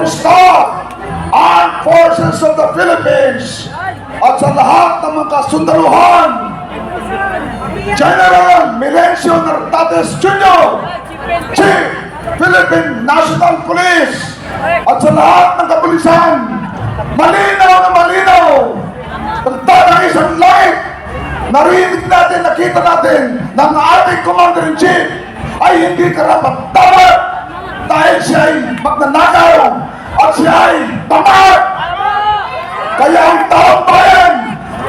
Staff, Armed Forces of the Philippines, at sa lahat ng mga kasundaluhan, General Milencio Nartates Jr., Chief Philippine National Police, at sa lahat ng kapulisan, malinaw na malinaw, nagtatang isang light, narinig natin, nakita natin, ng ating Commander-in-Chief ay hindi karapat-dapat dahil siya ay magnanakaw at siya ay tamad. Kaya ang taong bayan,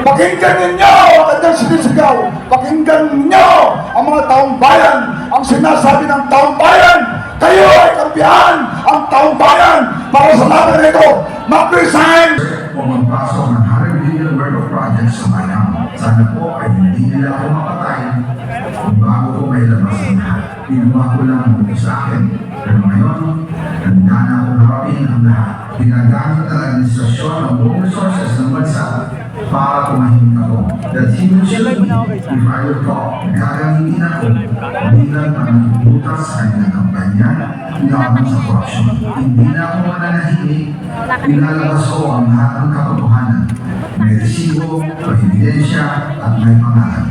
pakinggan ninyo ang kanyang sinisigaw, pakinggan ninyo ang mga taong bayan, ang sinasabi ng taong bayan, kayo ay kampihan ang taong bayan para sa laban nito. Mag-resign! Pumapasok ng 100 billion worth of projects sa bayan. Sana po ay hindi nila ako mapatay kung bago ko may labas ang lahat. Pinuha ko lang ito sa akin. Pero ngayon, handa na akong harapin ang lahat. Ginagamit ng administrasyon ang buong resources ng bansa para tumahimik ako. That usually, if I recall, gagamitin ako bilang pangbutas sa kanyang kampanya laban sa corruption. Hindi na ako mananahimik, pinalabas ko ang lahat ng katotohanan. May resibo, may ebidensya, at may pangalan.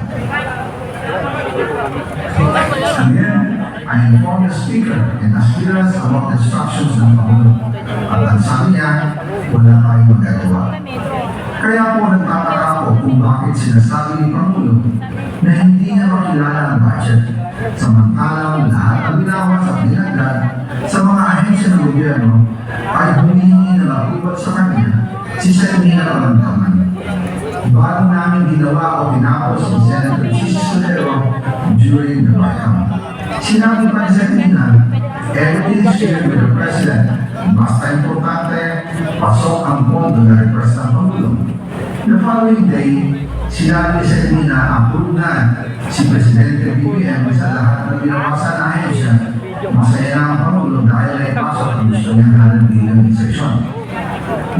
Again, I informed the Speaker and aspirants about the instructions ng Pangulo. At ang sabi niya, wala tayong magagawa. Kaya po nagtataka ako kung bakit sinasabi ni Pangulo na hindi niya makilala ang budget. Samantalang lahat ang ginawa sa binagdag sa mga ahensya ng gobyerno ay humihingi ng approval sa kanya si Senator Kamantaman. Bago namin ginawa o tinapos si Senator Jesus Solero during the buyout. Sinabi pa ni Senator, everything is shared with the President. Basta importante, pasok ang pondo na request ng Pangulo. The following day, sinabi ni Senator approve na si Presidente BBM sa lahat ng binawasan na ahensya. Masaya na ang Pangulo dahil ay pasok ang gusto niyang halang bilang insertion.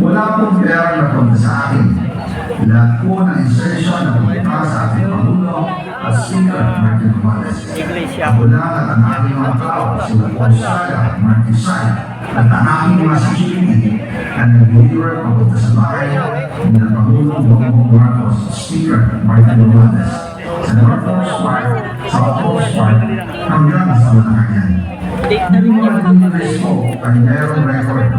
Wala pong pera na punta sa akin. Lahat po ng insertion na punta sa ating Pangulo at Speaker Martin Romualdez. Ako lang at ang aking mga tao, sila Paul Saga, Martin Say, at ang aking mga security na nag-deliver papunta sa bahay ng Pangulo Bongbong Marcos, Speaker Martin Romualdez, sa Northwest Park, Southwest Park, hanggang sa Malacanang. Hindi mo nag-deliver po ay mayroong record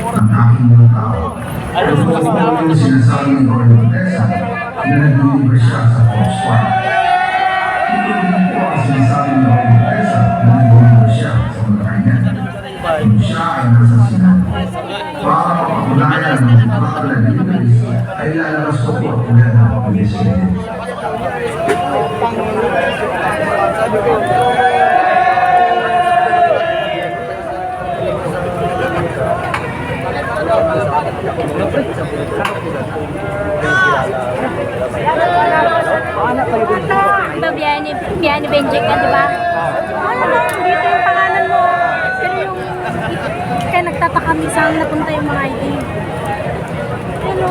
ng aking mga tao. Pero kung ano yung sinasabi ni Gordon Tessa na nag-deliver siya sa Fox Park. Ito din po ang sinasabi ni Gordon Tessa na nag-deliver siya sa Malacanang. Kung siya ay nasa Senado. Para mapakulayan ng mga na deliveries ay lalabas ko po ulit ng publicity. Ito, Biani Benjik ka, di ba? Dito yung pangalan mo. Pero yung, kaya nagtataka minsan napunta yung mga ID. Hello.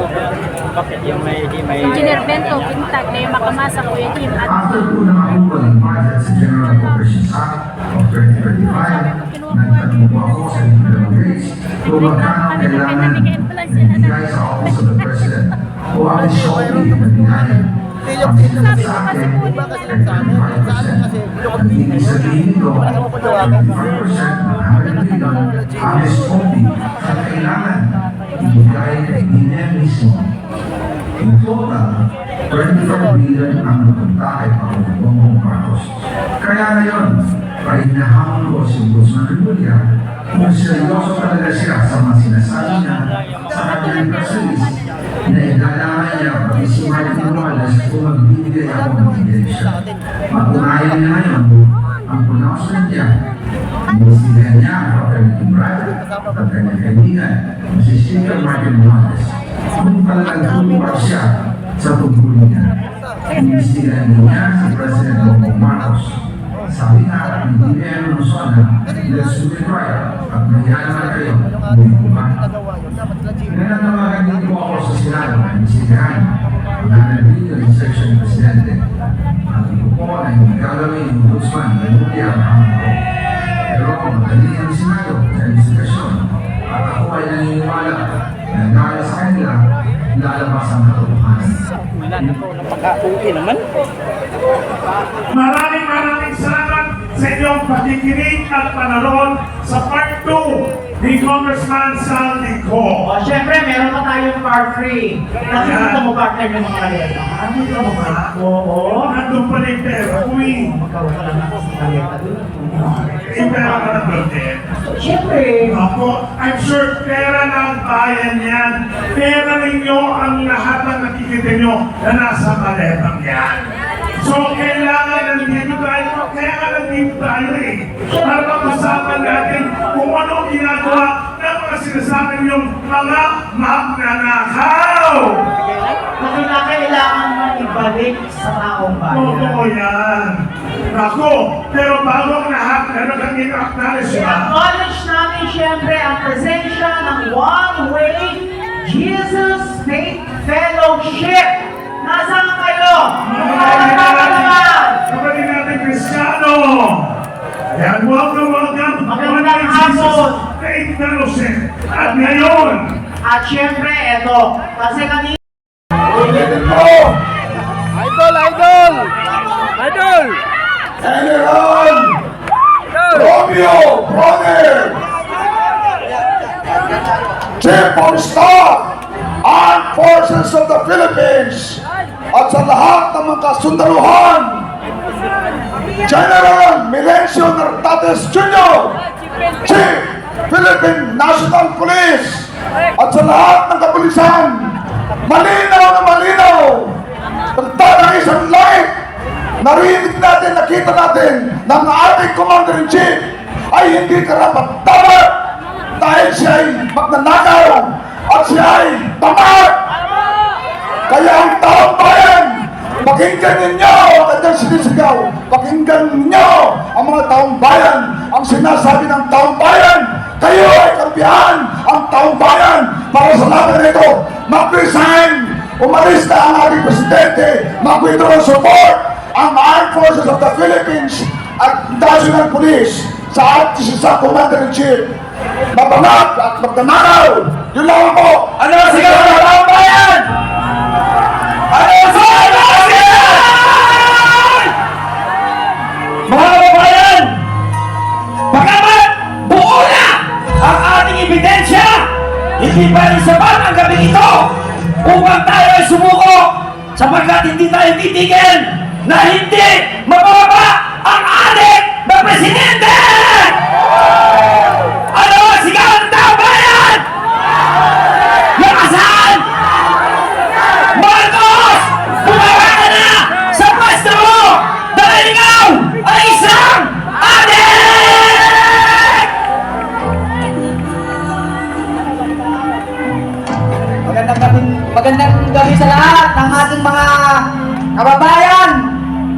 Bakit yung may Engineer Bento, Quintag, na yung makamasa ko yung team. At After po ng approval ng budget sa General Appropriations Act of 2035, nagtanong po ako sa Liberal Gates kung magkano ang kailangan ibigay sa Office of the President o ang Shopee na binayan. Ang sinabi sa akin ay 25%. Ang ibig sabihin nito, 25% ng 100 million ang Shopee sa kailangan ibigay kay Dina mismo. In total, 24 billion ang napunta kay Pangulong Bongbong Marcos. Kaya ngayon, ay nahamon ko si Guzman Rimulya kung seryoso talaga siya sa mga sinasabi niya sa kanyang press release na idalaman niya pati si Martin Romualdez kung magbibigay ako ng ebidensya. Patunayan niya ngayon ang pronouncement niya. Inusigahan niya ang Dr. Brad at kanyang kaibigan na si Speaker Martin Romualdez kung talagang tumupad siya sa tungkulin niya. Inusigahan niya si President Bongbong Marcos. Sabi nga, hindi niya Luzona, let's do it right, at nangyari na kayo, hindi ko ba? Nananawagan din po ako sa Senado na inisigahan ang nanabili ng insertion ng Presidente. At ito po na yung gagawin ng Guzman na hindi ang hamon ko. Pero madali ang Senado sa investigasyon at ako ay naniniwala na dahil sa kanila, lalabas ang katotohanan. Maraming salamat sa inyong pakikinig at panaroon sa part 2 ni Congressman Saldi Co. O, syempre, meron pa tayong part 3. Nakikita mo ba kayo ng mga kaleta? Ano mo ba? Oo. Nandun pa rin pera, Queen. Magkaroon ka lang ng kaleta doon. Eh, pera ka na doon din. Syempre. Ako, I'm sure pera ng bayan yan. Pera ninyo ang lahat ng nakikita nyo na nasa maletang yan. So, kailangan nandito tayo. Kaya nga nandito tayo eh. Para pag-usapan natin kung ano ang ginagawa ng mga sinasabi niyong mga magnanakaw. Kasi na kailangan mo ibalik sa taong bayan. Totoo yan. Ako, pero bago ang lahat, meron kang in-acknowledge ba? I-acknowledge namin syempre ang presensya ng One Way Jesus Faith Fellowship. Nasaan kayo? Kapatid natin Kristiyano. Yan, welcome. Magandang hapon. Faith Fellowship. At ngayon, At syempre, eto. Kasi kanina Ulitin mo, General Romeo Bronner, Chief of Staff, Armed Forces of the Philippines, at sa lahat ng mga kasundaluhan, General Milencio Nartates Jr., Chief Philippine National Police, at sa lahat ng kapulisan, malinaw na malinaw, nagtatang isang light, narinig natin, nakita natin na ang ating Commander-in-Chief ay hindi karapat-dapat dahil siya ay magnanakaw at siya ay tamad. Kaya ang taong bayan, pakinggan ninyo ang kanyang sinisigaw, pakinggan ninyo ang mga taong bayan, ang sinasabi ng taong bayan, kayo ay kampihan ang taong bayan para sa laban nito. Mag-resign, umalis na ang ating presidente, mag-withdraw support ang Armed Forces of the Philippines at National Police sa ating sa Commander-in-Chief. Mabangat at magnanakaw, yun lang po. Ano ang sigaw ng taong bayan? Ano ang sigaw ng taong bayan? Mga kababayan, bagamat buo na ang ating ebidensya, hindi pa rin sapat ang gabing ito upang tayo ay sumuko sapagkat hindi tayo titigil na hindi mababa ang ating na presidente! Ano ang sigaw ng taong bayan? Lakasan! Marcos! Bumaba ka na sa pwesto mo dahil ikaw ay isang adik! Magandang gabi sa lahat ng ating mga kababayan.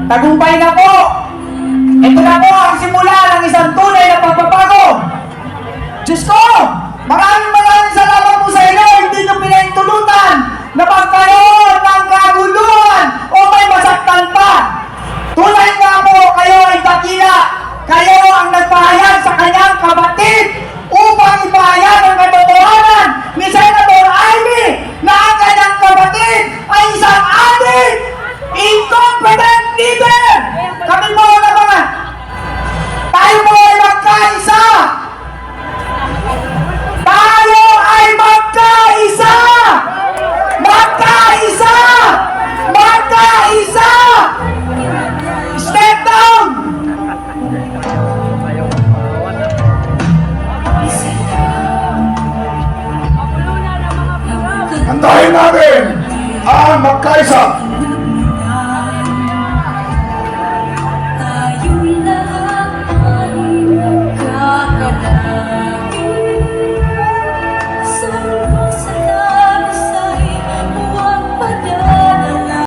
Tagumpay na po. Ito na po ang simula ng isang tunay na pagbabago. Diyos ko, maraming salamat po sa inyo. Hindi nyo pinahintulutan na magkaroon ng kaguluhan o may masaktan pa. Tunay nga po, kayo ay dakila. Kayo ang nagpahayag sa kanyang kapatid upang ipahayag ang katotohanan ni Senator Ivy na ang kanyang kapatid ay isang adik, incompetent leader. Kami po na mga tayo po ay magkaisa. Tayo ay magkaisa. Magkaisa. Magkaisa. Step down. Antayin natin ang magkaisa.